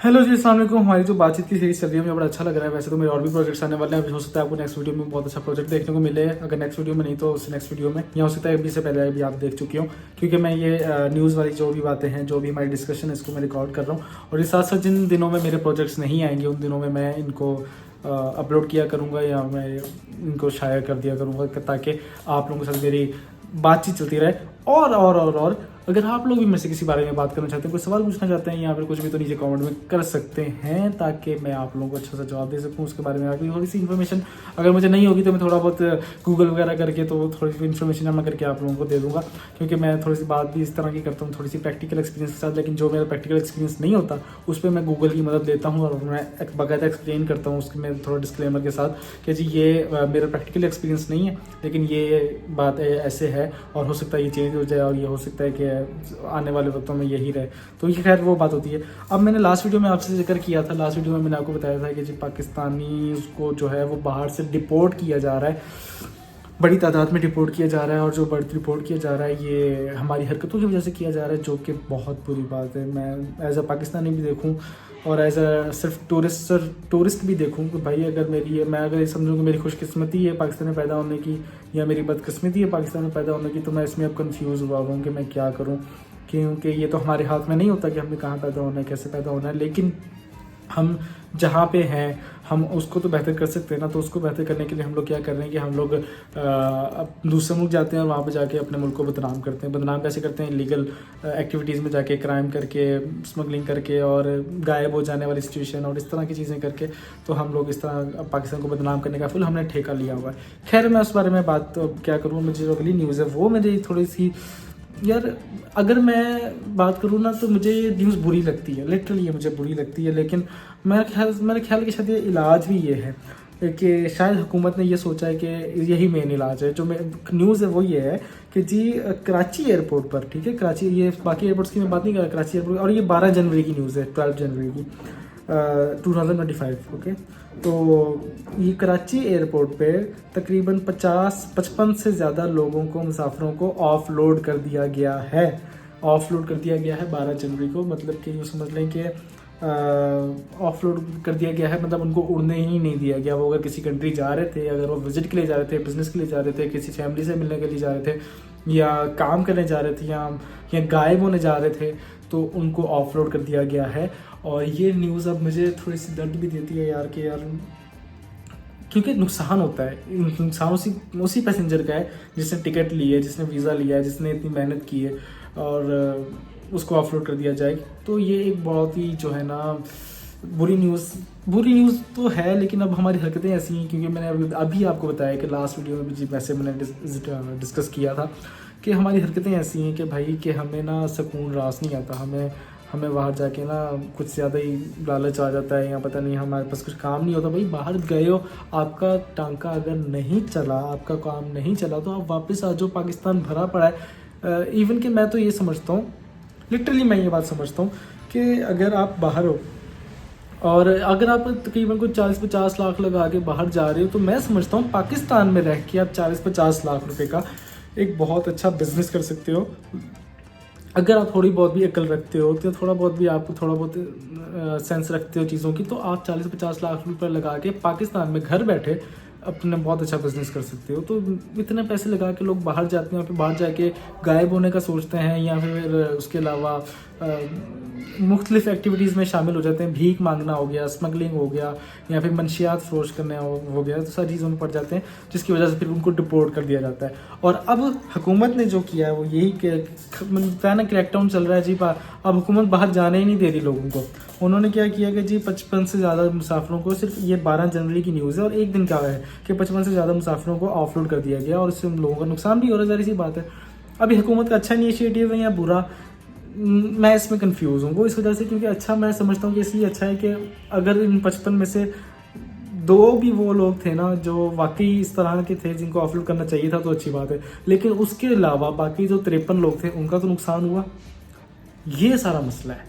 Hello जी, अस्सलाम वालेकुम। हमारी जो बातचीत की सीरीज चल रही है मुझे बड़ा अच्छा लग रहा है। वैसे तो मेरे और भी प्रोजेक्ट्स आने वाले हैं, हो सकता है आपको नेक्स्ट वीडियो में बहुत अच्छा प्रोजेक्ट देखने को मिले। अगर नेक्स्ट वीडियो में नहीं तो उससे नेक्स्ट वीडियो में, या हो सकता है अभी से पहले भी आप देख चुके हो, क्योंकि मैं ये न्यूज़ वाली जो भी बातें हैं, जो भी हमारी डिस्कशन है, इसको मैं रिकॉर्ड कर रहा हूँ। और इस साथ साथ जिन दिनों में मेरे प्रोजेक्ट्स नहीं आएंगे उन दिनों में मैं इनको अपलोड किया करूँगा या मैं इनको शायर कर दिया करूँगा, ताकि आप लोगों के साथ मेरी बातचीत चलती रहे। और अगर आप लोग भी मेरे से किसी बारे में बात करना चाहते हैं, कोई सवाल पूछना चाहते हैं या फिर कुछ भी, तो नीचे कमेंट में कर सकते हैं, ताकि मैं आप लोगों को अच्छा सा जवाब दे सकूं। उसके बारे में आपकी थोड़ी सी इन्फॉर्मेशन अगर मुझे नहीं होगी तो मैं थोड़ा बहुत गूगल वगैरह करके तो थोड़ी सी इन्फॉर्मेशन जमा करके आप लोगों को दे दूंगा, क्योंकि मैं थोड़ी सी बात भी इस तरह की करता हूँ, थोड़ी सी प्रैक्टिकल एक्सपीरियंस के साथ। लेकिन जो मेरा प्रैक्टिकल एक्सपीरियंस नहीं होता उस पर मैं गूगल की मदद लेता हूँ और मैं बाकायदा एक्सप्लेन करता हूँ उसके में थोड़ा डिस्क्लेमर के साथ कि जी ये मेरा प्रैक्टिकल एक्सपीरियंस नहीं है, लेकिन ये बात ऐसे है और हो सकता है ये चेंज हो जाए और ये हो सकता है कि आने वाले वक्तों में यही रहे। तो ये खैर वो बात होती है। अब मैंने लास्ट वीडियो में आपसे जिक्र किया था, लास्ट वीडियो में मैंने आपको बताया था कि जी पाकिस्तानी उसको जो है वो बाहर से डिपोर्ट किया जा रहा है, बड़ी तादाद में डिपोर्ट किया जा रहा है। और जो डिपोर्ट किया जा रहा है ये हमारी हरकतों की वजह से किया जा रहा है, जो कि बहुत बुरी बात है। मैं एज अ पाकिस्तानी भी देखूं और एज अ सिर्फ टूरिस्ट भी देखूं कि भाई अगर मैं अगर ये समझूं कि मेरी खुशकिस्मती है पाकिस्तान में पैदा होने की या मेरी बदकिस्मती है पाकिस्तान में पैदा होने की, तो मैं इसमें अब कन्फ्यूज़ हुआ हूँ कि मैं क्या करूँ, क्योंकि ये तो हमारे हाथ में नहीं होता कि हमें कहाँ पैदा होना है, कैसे पैदा होना है। लेकिन हम जहाँ पे हैं हम उसको तो बेहतर कर सकते हैं ना। तो उसको बेहतर करने के लिए हम लोग क्या कर रहे हैं कि हम लोग दूसरे मुल्क जाते हैं और वहाँ पे जाके अपने मुल्क को बदनाम करते हैं। बदनाम कैसे करते हैं? लीगल एक्टिविटीज़ में जाके, क्राइम करके, स्मगलिंग करके और गायब हो जाने वाली सिचुएशन और इस तरह की चीज़ें करके। तो हम लोग इस तरह पाकिस्तान को बदनाम करने का फुल हमने ठेका लिया हुआ है। खैर मैं उस बारे में बात तो क्या करूँ, मुझे जो अगली न्यूज़ है वो मेरी थोड़ी सी यार, अगर मैं बात करूँ ना तो मुझे ये न्यूज़ बुरी लगती है, लिटरली ये मुझे बुरी लगती है। लेकिन मेरे ख्याल के शायद ये इलाज भी ये है कि शायद हुकूमत ने ये सोचा है कि यही मेन इलाज है। जो न्यूज़ है वो ये है कि जी कराची एयरपोर्ट पर, ठीक है, कराची, ये बाकी एयरपोर्ट्स की मैं बात नहीं कर रहा, कराची एयरपोर्ट, और ये 12 जनवरी की न्यूज़ है, 12 जनवरी की 2025। ओके, तो ये कराची एयरपोर्ट पे तकरीबन 55 से ज़्यादा लोगों को, मुसाफिरों को ऑफलोड कर दिया गया है। ऑफलोड कर दिया गया है 12 जनवरी को, मतलब कि यूँ समझ लें कि ऑफलोड कर दिया गया है, मतलब उनको उड़ने ही नहीं दिया गया। वो अगर किसी कंट्री जा रहे थे, अगर वो विजिट के लिए जा रहे थे, बिजनेस के लिए जा रहे थे, किसी फैमिली से मिलने के लिए जा रहे थे, या काम करने जा रहे थे, या गायब होने जा रहे थे, तो उनको ऑफलोड कर दिया गया है। और ये न्यूज़ अब मुझे थोड़ी सी दर्द भी देती है यार, कि यार क्योंकि नुकसान होता है। नुकसान उसी पैसेंजर का है जिसने टिकट ली है, जिसने वीज़ा लिया है, जिसने इतनी मेहनत की है, और उसको ऑफलोड कर दिया जाए। तो ये एक बहुत ही जो है ना बुरी न्यूज़ तो है। लेकिन अब हमारी हरकतें ऐसी हैं, क्योंकि मैंने अभी आपको बताया कि लास्ट वीडियो में भी वैसे मैंने डिस्कस किया था कि हमारी हरकतें ऐसी हैं कि भाई कि हमें ना सुकून रास नहीं आता। हमें बाहर जाके ना कुछ ज़्यादा ही लालच आ जाता है, या पता नहीं हमारे पास कुछ काम नहीं होता। भाई बाहर गए हो, आपका टांका अगर नहीं चला, आपका काम नहीं चला, तो आप वापस आ जाओ, पाकिस्तान भरा पड़ा है। इवन कि मैं तो ये समझता हूँ, लिटरली मैं ये बात समझता हूँ कि अगर आप बाहर हो और अगर आप तकरीबन कोई 40-50 लाख लगा के बाहर जा रहे हो, तो मैं समझता हूँ पाकिस्तान में रह के आप 40-50 लाख रुपए का एक बहुत अच्छा बिजनेस कर सकते हो। अगर आप थोड़ी बहुत भी अकल रखते हो, तो थोड़ा बहुत भी आपको थोड़ा बहुत सेंस रखते हो चीज़ों की, तो आप 40-50 लाख रुपए लगा के पाकिस्तान में घर बैठे अपना बहुत अच्छा बिजनेस कर सकते हो। तो इतने पैसे लगा के लोग बाहर जाते हैं, फिर बाहर जाके गायब होने का सोचते हैं, या फिर उसके अलावा मुख्तलिफ एक्टिविटीज़ में शामिल हो जाते हैं। भीख मांगना हो गया, स्मगलिंग हो गया, या फिर मंशियात फरोश करना हो गया, तो सारी चीज़ों में पड़ जाते हैं, जिसकी वजह से फिर उनको डिपोर्ट कर दिया जाता है। और अब हुकूमत ने जो किया है वो यही कि ना क्रैकडाउन चल रहा है जी। अब हुकूमत बाहर जाने ही नहीं दे रही लोगों को। उन्होंने क्या किया कि जी 55 से ज़्यादा मुसाफिरों को, सिर्फ ये 12 जनवरी की न्यूज़ है और एक दिन का है कि 55 से ज़्यादा मुसाफिरों को ऑफलोड कर दिया गया, और इससे उन लोगों का नुकसान भी हो रहा है, ज़ाहिर सी बात है। अभी हुकूमत का अच्छा इनिशिएटिव है या बुरा, मैं इसमें कंफ्यूज हूँ। वो इस वजह से क्योंकि अच्छा मैं समझता हूँ कि इसलिए अच्छा है कि अगर इन 55 में से 2 भी वो लोग थे ना जो वाकई इस तरह के थे जिनको ऑफलोड करना चाहिए था, तो अच्छी बात है। लेकिन उसके अलावा बाकी जो 53 लोग थे उनका तो नुकसान हुआ। ये सारा मसला है,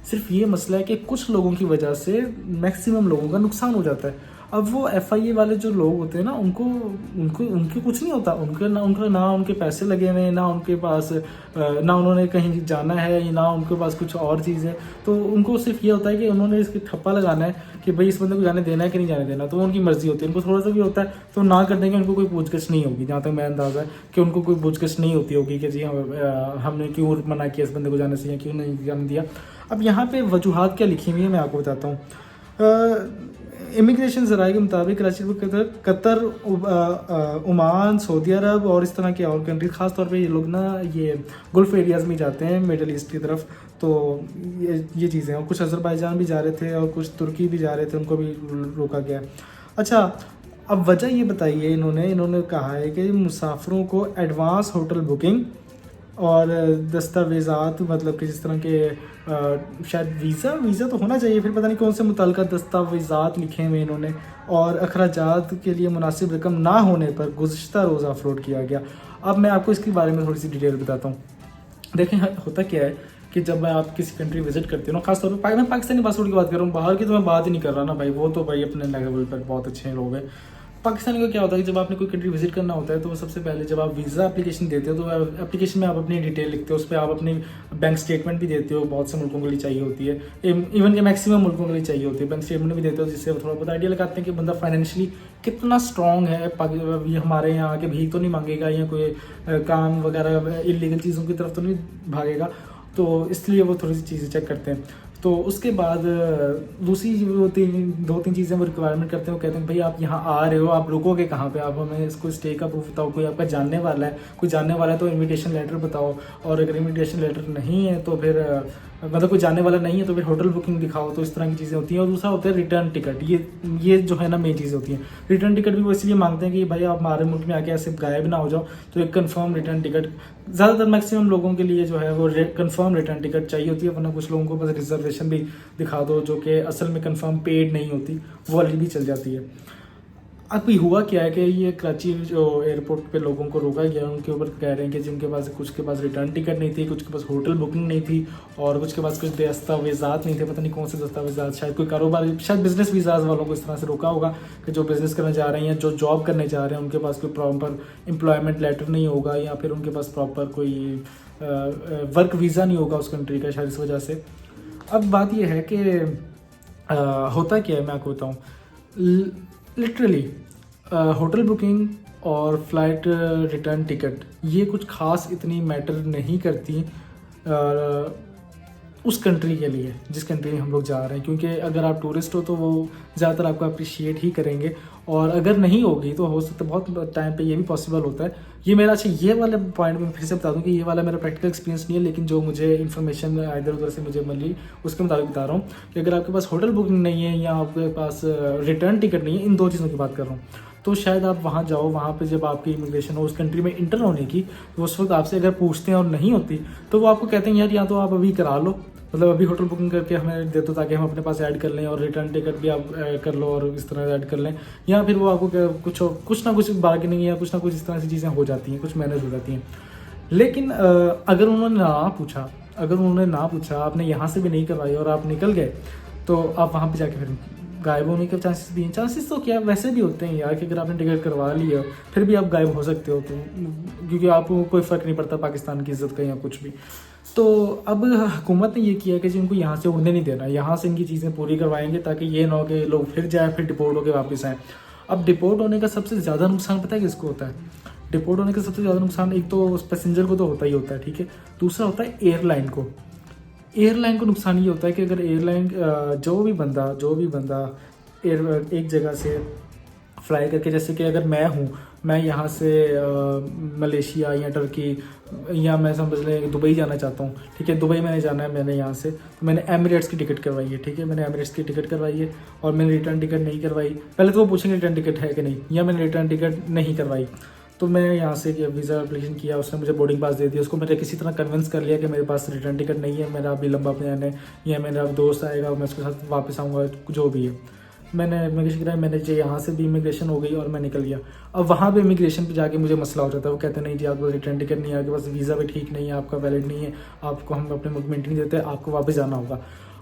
सिर्फ ये मसला है कि कुछ लोगों की वजह से मैक्सिमम लोगों का नुकसान हो जाता है। अब वो FIA वाले जो लोग होते हैं ना, उनको उनको उनके कुछ नहीं होता, उनका ना उनके पैसे लगे हुए हैं, ना उनके पास ना उन्होंने कहीं जाना है, ना उनके पास कुछ और चीज़ है। तो उनको सिर्फ ये होता है कि उन्होंने इसके ठप्पा लगाना है कि भाई इस बंदे को जाने देना है कि नहीं जाने देना, तो उनकी मर्जी होती है। उनको थोड़ा सा भी होता है तो ना कर देंगे, उनको कोई पूछगछ नहीं होगी, जहाँ तक मैं अंदाज़ा है कि उनको कोई पूछगछ नहीं होती होगी कि जी हमने क्यों मना किया इस बंदे को जाने से या क्यों नहीं जाने दिया। अब यहाँ पे वजूहात क्या लिखी हुई है मैं आपको बताता हूँ। इमिग्रेशन ज़राए के मुताबिक कराची को कतर, ओमान, सऊदी अरब और इस तरह के और कंट्री, ख़ास तौर पे ये लोग ना ये गल्फ़ एरियाज़ में जाते हैं, मिडल ईस्ट की तरफ। तो ये चीज़ें, और कुछ अज़रबैजान भी जा रहे थे और कुछ तुर्की भी जा रहे थे, उनको भी रोका गया। अच्छा, अब वजह ये बताइए, इन्होंने कहा है कि मुसाफिरों को एडवांस होटल बुकिंग और दस्तावेज़ात, मतलब कि जिस तरह के शायद वीज़ा तो होना चाहिए, फिर पता नहीं कौन से मुतल्लिक़ा दस्तावेज़ात लिखे हुए इन्होंने, और अखराजात के लिए मुनासिब रकम ना होने पर गुज़िश्ता रोज़ ऑफलोड किया गया। अब मैं आपको इसके बारे में थोड़ी सी डिटेल बताता हूँ। देखें, होता क्या है कि जब आप किसी कंट्री विजिट करते हो ना, खासतौर पर मैं पाकिस्तानी पासपोर्ट की बात कर रहा हूँ, बाहर की तो मैं बात ही नहीं कर रहा ना भाई, वो तो भाई अपने लेवल पर बहुत अच्छे लोग हैं। पाकिस्तानी का क्या होता है कि जब आपने कोई कंट्री विजिट करना होता है तो सबसे पहले जब आप वीज़ा एप्लीकेशन देते हो तो एप्लीकेशन में आप अपनी डिटेल लिखते हो, उस पर आप अपनी बैंक स्टेटमेंट भी देते हो, बहुत से मुल्कों के लिए चाहिए होती है, इवन के मैक्सिमम मुल्कों के लिए चाहिए होती है, बैंक स्टेटमेंट भी देते हो, जिससे थोड़ा बहुत आइडिया लगाते हैं कि बंदा फाइनेंशियली कितना स्ट्रॉन्ग है, ये हमारे यहाँ आके भीख तो नहीं मांगेगा या कोई काम वगैरह इलीगल चीज़ों की तरफ तो नहीं भागेगा, तो इसलिए वो थोड़ी सी चीज़ें चेक करते हैं। तो उसके बाद दूसरी दो तीन चीज़ें वो रिक्वायरमेंट करते हैं। वो कहते हैं भाई आप यहाँ आ रहे हो, आप रुकोगे कहाँ पे, आप हमें इसको स्टे का प्रूफ बताओ, कोई आपका जानने वाला है, कोई जानने वाला है तो इनविटेशन लेटर बताओ, और अगर इनविटेशन लेटर नहीं है तो फिर मतलब कोई जानने वाला नहीं है तो फिर होटल बुकिंग दिखाओ। तो इस तरह की चीज़ें होती हैं। और दूसरा होता है रिटर्न टिकट। ये जो है ना मेन चीज़ होती है। रिटर्न टिकट भी वो इसलिए मांगते हैं कि भाई आप हमारे मुल्क में आके ऐसे गायब ना हो जाओ, तो एक कंफर्म रिटर्न टिकट, ज़्यादातर मैक्सिमम लोगों के लिए जो है वो कंफर्म रिटर्न टिकट चाहिए होती है, वरना कुछ लोगों को बस रिजर्वेशन भी दिखा दो जो कि असल में कंफर्म पेड नहीं होती, वो वाली भी चल जाती है। अब हुआ क्या है कि ये कराची जो एयरपोर्ट पे लोगों को रोका गया, उनके ऊपर कह रहे हैं कि जिनके पास कुछ के पास रिटर्न टिकट नहीं थी, कुछ के पास होटल बुकिंग नहीं थी, और कुछ के पास कुछ दस्तावेज़ात नहीं थे, पता नहीं कौन से दस्तावेज़ात, शायद कोई कारोबार, शायद बिजनेस वीज़ाज वालों को इस तरह से रोका होगा कि जो बिज़नेस करने जा रहे हैं, जो जॉब करने जा रहे हैं, उनके पास कोई प्रॉपर एम्प्लॉयमेंट लेटर नहीं होगा, या फिर उनके पास प्रॉपर कोई वर्क वीज़ा नहीं होगा उस कंट्री का, शायद इस वजह से। अब बात यह है कि होता क्या है मैं आपको बताऊँ। लिटरली होटल बुकिंग और फ्लाइट रिटर्न टिकट ये कुछ ख़ास इतनी मैटर नहीं करती उस कंट्री के लिए जिस कंट्री में हम लोग जा रहे हैं, क्योंकि अगर आप टूरिस्ट हो तो वो ज़्यादातर आपको अप्रिशिएट ही करेंगे, और अगर नहीं होगी तो हो सकता है बहुत टाइम पे ये भी पॉसिबल होता है। ये मेरा ये वाले पॉइंट में फिर से बता दूं कि ये वाला मेरा प्रैक्टिकल एक्सपीरियंस नहीं है, लेकिन जो मुझे इन्फॉर्मेशन इधर उधर से मुझे मिली उसके मुताबिक बता रहा हूँ कि अगर आपके पास होटल बुकिंग नहीं है या आपके पास रिटर्न टिकट नहीं है, इन दो चीज़ों की बात कर रहा हूँ, तो शायद आप वहाँ जाओ, वहाँ पे जब आपकी इमिग्रेशन हो उस कंट्री में इंटर होने की, तो उस वक्त आपसे अगर पूछते हैं और नहीं होती तो वो आपको कहते हैं यार या तो आप अभी करा लो, मतलब अभी होटल बुकिंग करके हमें दे दो ताकि हम अपने पास ऐड कर लें, और रिटर्न टिकट भी आप कर लो और इस तरह ऐड कर लें, या फिर वो आपको कुछ ना कुछ बार्गेनिंग या कुछ ना कुछ इस तरह से चीज़ें हो जाती हैं, कुछ मैनेज हो जाती हैं। लेकिन अगर उन्होंने ना पूछा, आपने यहाँ से भी नहीं करवाई और आप निकल गए, तो आप वहाँ पर जाके फिर गायब होने के चांसेस भी हैं। चांसेस तो क्या वैसे भी होते हैं यार कि अगर आपने टिकट करवा लिया फिर भी आप गायब हो सकते हो, तो क्योंकि आपको कोई फ़र्क नहीं पड़ता पाकिस्तान की इज़्ज़त का या कुछ भी। तो अब हुकूमत ने ये किया कि जिनको यहाँ से उड़ने नहीं देना, यहाँ से इनकी चीज़ें पूरी करवाएंगे ताकि ये ना हो कि लोग फिर जाए फिर डिपोर्ट होकर वापस आएँ। अब डिपोर्ट होने का सबसे ज़्यादा नुकसान पता है किसको होता है? डिपोर्ट होने का सबसे ज़्यादा नुकसान एक तो उस पैसेंजर को तो होता ही होता है, ठीक है। दूसरा होता है एयरलाइन को नुकसान ये होता है कि अगर एयरलाइन जो भी बंदा एक जगह से फ्लाई करके, जैसे कि अगर मैं यहाँ से मलेशिया या टर्की या मैं समझ लें दुबई जाना चाहता हूँ, ठीक है, दुबई मैंने जाना है, मैंने यहाँ से तो मैंने एमिरेट्स की टिकट करवाई है, ठीक है, मैंने एमिरेट्स की टिकट करवाई है और मैंने रिटर्न टिकट नहीं करवाई। पहले तो वो पूछेंगे रिटर्न टिकट है कि नहीं, या मैंने रिटर्न टिकट नहीं करवाई, तो मैंने यहाँ से वीज़ा एप्लीकेशन किया, उसने मुझे बोर्डिंग पास दे दिया, उसको मैंने किसी तरह कन्विंस कर लिया कि मेरे पास रिटर्न टिकट नहीं है, मेरा अभी लंबा प्लान है, या मेरा दोस्त आएगा मैं उसके साथ वापस आऊँगा, जो भी है। मैंने इमिग्रेशन कराया, मैंने जो यहाँ से भी इमिग्रेशन हो गई और मैं निकल गया। अब वहाँ पे इमिग्रेशन पे जाके मुझे मसला हो जाता है, वो कहते हैं नहीं जी आपको रिटर्न टिकट नहीं है, आपके पास वीज़ा भी ठीक नहीं है, आपका वैलिड नहीं है, आपको हम अपने मुल्क में एंट्री नहीं देते, आपको वापस जाना होगा।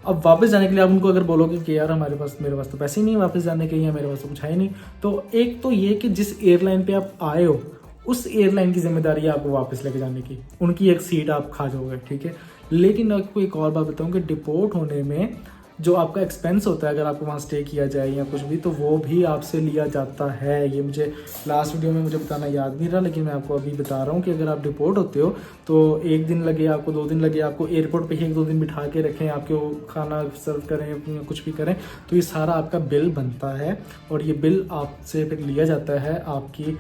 अब वापस जाने के लिए आप उनको अगर बोलोगे कि यार मेरे पास तो पैसे ही नहीं है वापस जाने के, या मेरे पास तो कुछ है ही नहीं, तो एक तो ये कि जिस एयरलाइन पे आप आए हो उस एयरलाइन की जिम्मेदारी है आपको वापस लेके जाने की, उनकी एक सीट आप खा जाओगे, ठीक है। लेकिन आपको एक और बात बताऊँ कि डिपोर्ट होने में जो आपका एक्सपेंस होता है, अगर आपको वहाँ स्टे किया जाए या कुछ भी, तो वो भी आपसे लिया जाता है। ये मुझे लास्ट वीडियो में मुझे बताना याद नहीं रहा, लेकिन मैं आपको अभी बता रहा हूँ कि अगर आप डिपोर्ट होते हो तो 1 दिन लगे आपको, 2 दिन लगे आपको, एयरपोर्ट पे ही 1-2 दिन बिठा के रखें, आपको खाना सर्व करें, कुछ भी करें, तो ये सारा आपका बिल बनता है और ये बिल आपसे फिर लिया जाता है आपकी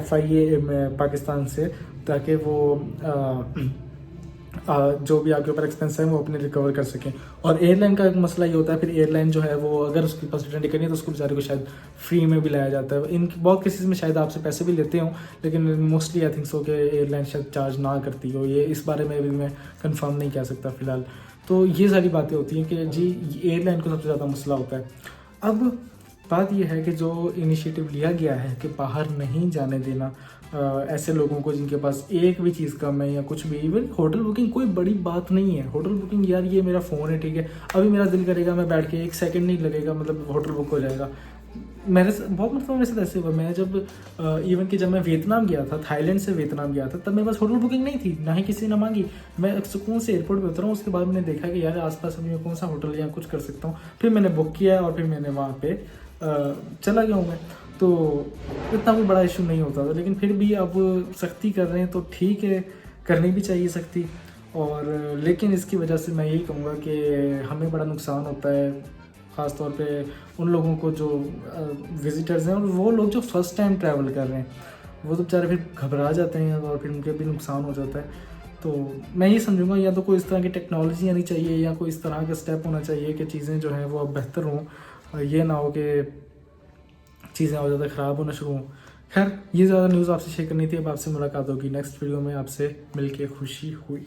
FIA पाकिस्तान से, ताकि वो जो भी आपके ऊपर एक्सपेंस है वो अपने रिकवर कर सकें। और एयरलाइन का एक मसला ये होता है, फिर एयरलाइन जो है वो अगर उसके पास रिटर्न टिकट नहीं है तो उसको बेचारे को शायद फ्री में भी लाया जाता है। इन बहुत केसेस में शायद आपसे पैसे भी लेते हों, लेकिन मोस्टली आई थिंक सो कि एयरलाइन शायद चार्ज ना करती हो, ये इस बारे में भी मैं कंफर्म नहीं कह सकता फ़िलहाल। तो ये सारी बातें होती हैं कि जी एयरलाइन को सबसे ज़्यादा मसला होता है। अब बात यह है कि जो इनिशिएटिव लिया गया है कि बाहर नहीं जाने देना ऐसे लोगों को जिनके पास एक भी चीज़ कम है या कुछ भी, इवन होटल बुकिंग कोई बड़ी बात नहीं है। होटल बुकिंग यार ये मेरा फ़ोन है, ठीक है, अभी मेरा दिल करेगा मैं बैठ के 1 सेकंड नहीं लगेगा, मतलब होटल बुक हो जाएगा। मेरे से बहुत मतलब मेरे साथ ऐसे हुआ, मैं जब इवन कि जब मैं वियतनाम गया था, थाईलैंड से वियतनाम गया था, तब मेरे पास होटल बुकिंग नहीं थी, ना ही किसी ने मांगी। मैं सुकून से एयरपोर्ट पे उतरा हूँ, उसके बाद मैंने देखा कि यार आसपास अभी मैं कौन सा होटल या कुछ कर सकता हूँ, फिर मैंने बुक किया और फिर मैंने वहाँ पे चला गया हूँ मैं। तो इतना कोई बड़ा इशू नहीं होता था, लेकिन फिर भी अब सख्ती कर रहे हैं तो ठीक है, करनी भी चाहिए सख्ती। और लेकिन इसकी वजह से मैं यही कहूँगा कि हमें बड़ा नुकसान होता है, ख़ास तौर पे उन लोगों को जो विज़िटर्स हैं, और वो लोग जो फ़र्स्ट टाइम ट्रैवल कर रहे हैं, वो तो बेचारे फिर घबरा जाते हैं और फिर उनके भी नुकसान हो जाता है। तो मैं ये समझूंगा या तो कोई इस तरह की टेक्नोलॉजी आनी चाहिए या कोई इस तरह का स्टेप होना चाहिए कि चीज़ें जो हैं वो अब बेहतर हों, ये ना हो कि चीज़ें और ज़्यादा ख़राब होना शुरू हों। खैर, ये ज़्यादा न्यूज़ आपसे शेयर करनी थी। अब आपसे मुलाकात होगी नेक्स्ट वीडियो में, आपसे मिलके खुशी हुई।